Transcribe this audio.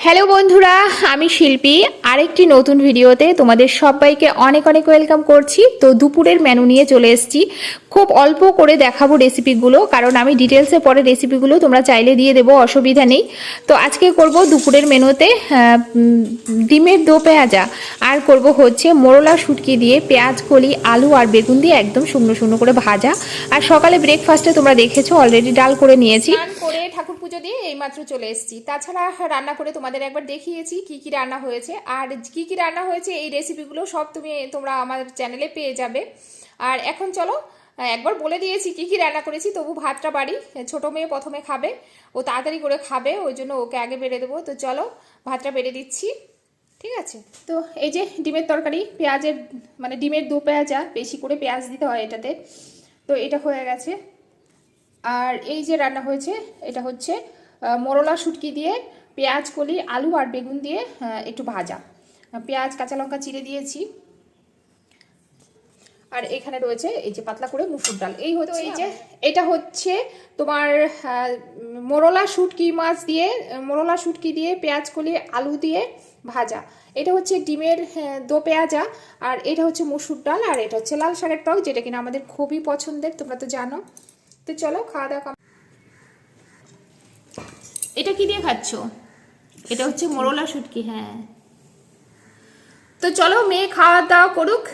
Hello বন্ধুরা, আমি শিল্পী আরেকটি নতুন ভিডিওতে তোমাদের সবাইকে অনেক অনেক ওয়েলকাম করছি। তো দুপুরের মেনু নিয়ে চলে এসেছি। খুব অল্প করে দেখাবো রেসিপিগুলো, কারণ আমি ডিটেলসে পরে রেসিপিগুলো তোমরা চাইলে দিয়ে দেবো, অসুবিধা নেই। তো আজকে করব দুপুরের মেনুতে ডিমের দো পেঁয়াজা, আর করব হচ্ছে মোরলা শুটকি দিয়ে পেঁয়াজ কলি আলু আর বেগুন দিয়ে একদম শুকনো শুকনো করে ভাজা। আর সকালে ব্রেকফাস্টে তোমরা দেখেছো অলরেডি ডাল করে নিয়েছি। স্নান করে ঠাকুর পুজো দিয়ে এইমাত্র চলে এসেছি। তাছাড়া রান্না করে তোমাদের একবার দেখিয়েছি কি কি রান্না হয়েছে, আর কি কি রান্না হয়েছে এই রেসিপিগুলো সব তোমরা আমার চ্যানেলে পেয়ে যাবে। আর এখন চলো, একবার বলে দিয়েছি কি কি রান্না করেছি, তবু ভাতটা বাড়ি। ছোটো মেয়ে প্রথমে খাবে, ও তাড়াতাড়ি করে খাবে, ওই জন্য ওকে আগে বেড়ে দেবো। তো চলো ভাতটা বেড়ে দিচ্ছি, ঠিক আছে? তো এই যে ডিমের তরকারি, পেঁয়াজের মানে ডিমের দু পেঁয়াজা, বেশি করে পেঁয়াজ দিতে হয় এটাতে। তো এটা হয়ে গেছে। আর এই যে রান্না হয়েছে, এটা হচ্ছে মোরলা শুটকি দিয়ে পেঁয়াজ কলি আলু আর বেগুন দিয়ে একটু ভাজা, পেঁয়াজ কাঁচা লঙ্কা চিড়ে দিয়েছি। আর এখানে রয়েছে এই যে পাতলা করে মুসুর ডাল। এই হচ্ছে এই যে এটা হচ্ছে তোমার মোরলা শুটকি মাছ দিয়ে, মোরলা শুটকি দিয়ে পেঁয়াজ কলি আলু দিয়ে ভাজা। এটা হচ্ছে ডিমের দো পেঁয়াজা, আর এটা হচ্ছে মুসুর ডাল, আর এটা হচ্ছে লাল শাকের টক, যেটা কিনা আমাদের খুবই পছন্দের, তোমরা তো জানো। তো চলো খাওয়া দাওয়া। এটা কি দিয়ে খাচ্ছ? এটা হচ্ছে মোরলা শুটকি। হ্যাঁ, তো চলো মেয়ে খাওয়া দাওয়া করুক,